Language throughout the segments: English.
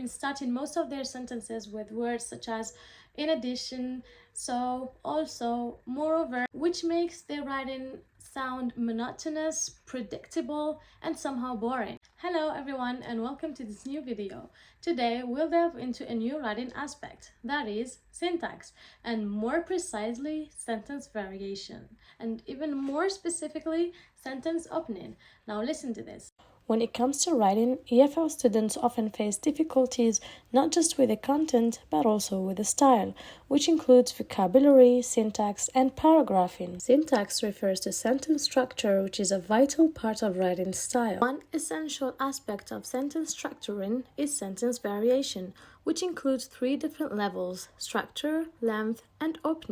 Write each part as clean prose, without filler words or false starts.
starting most of their sentences with words such as in addition, so, also, moreover, which makes their writing sound monotonous, predictable, and somehow boring. Hello everyone and welcome to this new video. Today we'll delve into a new writing aspect, that is syntax, and more precisely sentence variation, and even more specifically sentence opening. Now listen to this. When it comes to writing, EFL students often face difficulties not just with the content but also with the style, which includes vocabulary, syntax, and paragraphing. Syntax refers to sentence structure, which is a vital part of writing style. One essential aspect of sentence structuring is sentence variation, which includes three different levels: structure, length, and opening.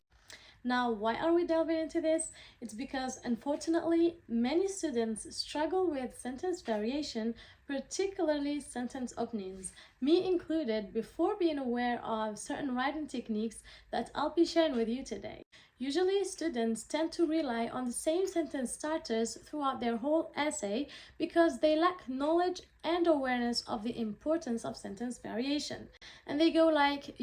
Now, why are we delving into this? It's because, unfortunately, many students struggle with sentence variation, particularly sentence openings, me included, before being aware of certain writing techniques that I'll be sharing with you today. Usually, students tend to rely on the same sentence starters throughout their whole essay because they lack knowledge and awareness of the importance of sentence variation. And they go like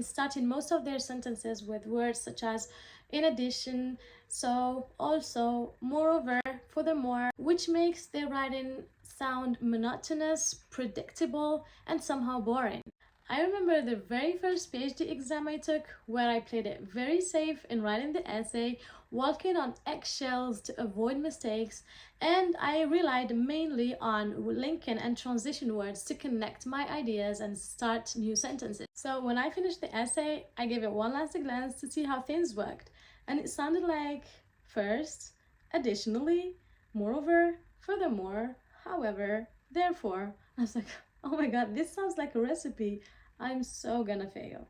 starting most of their sentences with words such as in addition, so, also, moreover, furthermore, which makes their writing sound monotonous, predictable, and somehow boring. I remember the very first PhD exam I took, where I played it very safe in writing the essay, walking on eggshells to avoid mistakes, and I relied mainly on linking and transition words to connect my ideas and start new sentences. So when I finished the essay, I gave it one last glance to see how things worked, and it sounded like first, additionally, moreover, furthermore, however, therefore. I was like, oh my god, this sounds like a recipe. I'm so gonna fail.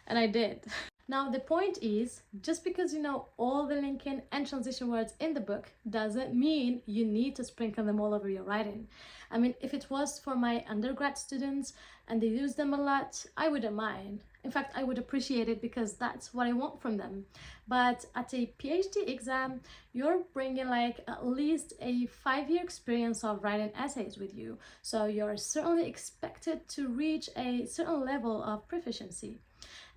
And I did. Now, the point is, just because you know all the linking and transition words in the book doesn't mean you need to sprinkle them all over your writing. I mean, if it was for my undergrad students and they use them a lot, I wouldn't mind. In fact, I would appreciate it because that's what I want from them. But at a PhD exam, you're bringing like at least a 5-year experience of writing essays with you. So you're certainly expected to reach a certain level of proficiency.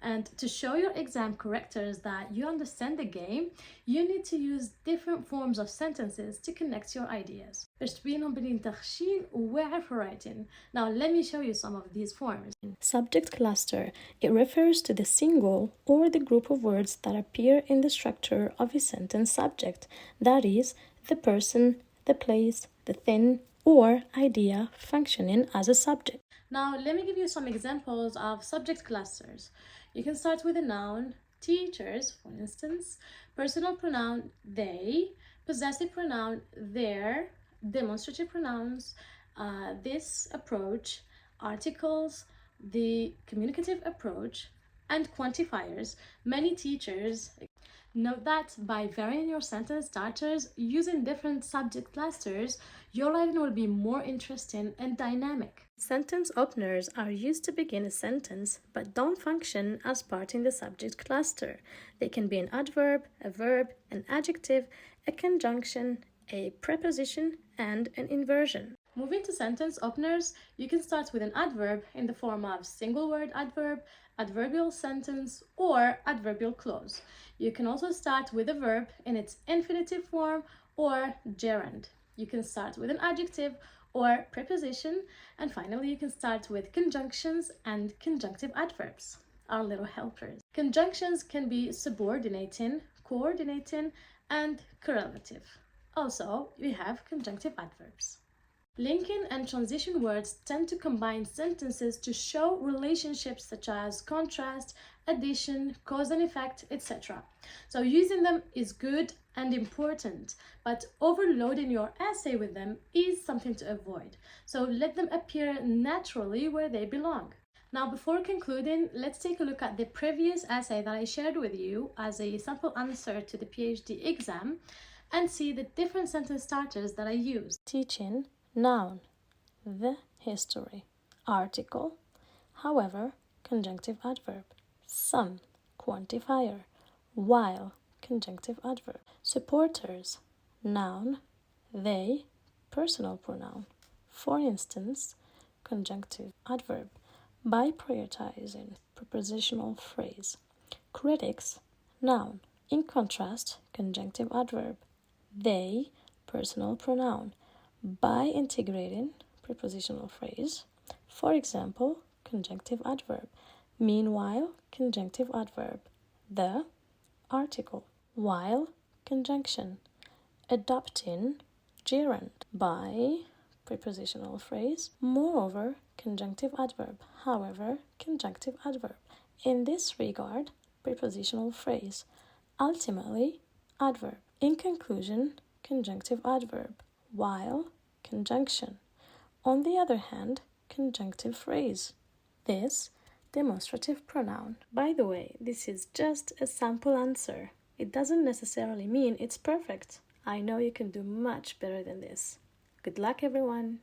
And to show your exam correctors that you understand the game, you need to use different forms of sentences to connect your ideas. باش تبينهم بلي انت خشين وواعر for writing. Now let me show you some of these forms. Subject cluster. It refers to the single or the group of words that appear in the structure of a sentence subject. That is, the person, the place, the thing, or idea functioning as a subject. Now, let me give you some examples of subject clusters. You can start with a noun, teachers, for instance, personal pronoun they, possessive pronoun their, demonstrative pronouns, this approach, articles, the communicative approach, and quantifiers. Many teachers. Note that by varying your sentence starters using different subject clusters, your writing will be more interesting and dynamic. Sentence openers are used to begin a sentence but don't function as part in the subject cluster. They can be an adverb, a verb, an adjective, a conjunction, a preposition, and an inversion. Moving to sentence openers, you can start with an adverb in the form of single word adverb, adverbial sentence, or adverbial clause. You can also start with a verb in its infinitive form or gerund. You can start with an adjective or preposition, and finally you can start with conjunctions and conjunctive adverbs, our little helpers. Conjunctions can be subordinating, coordinating, and correlative. Also, we have conjunctive adverbs. Linking and transition words tend to combine sentences to show relationships such as contrast, addition, cause and effect, etc. So using them is good and important, but overloading your essay with them is something to avoid. So let them appear naturally where they belong. Now, before concluding, let's take a look at the previous essay that I shared with you as a sample answer to the PhD exam and see the different sentence starters that I used. Teaching, noun, the history, article, however, conjunctive adverb, some, quantifier, while, conjunctive adverb, supporters, noun, they, personal pronoun, for instance, conjunctive adverb by prioritizing prepositional phrase. Critics, noun. In contrast, conjunctive adverb. They, personal pronoun, by integrating prepositional phrase. For example, conjunctive adverb. Meanwhile, conjunctive adverb. The, article. While, conjunction. Adopting, gerund. By, prepositional phrase. Moreover, conjunctive adverb. However, conjunctive adverb. In this regard, prepositional phrase. Ultimately, adverb. In conclusion, conjunctive adverb. While, conjunction. On the other hand, conjunctive phrase. This, demonstrative pronoun. By the way, this is just a sample answer. It doesn't necessarily mean it's perfect. I know you can do much better than this. Good luck, everyone!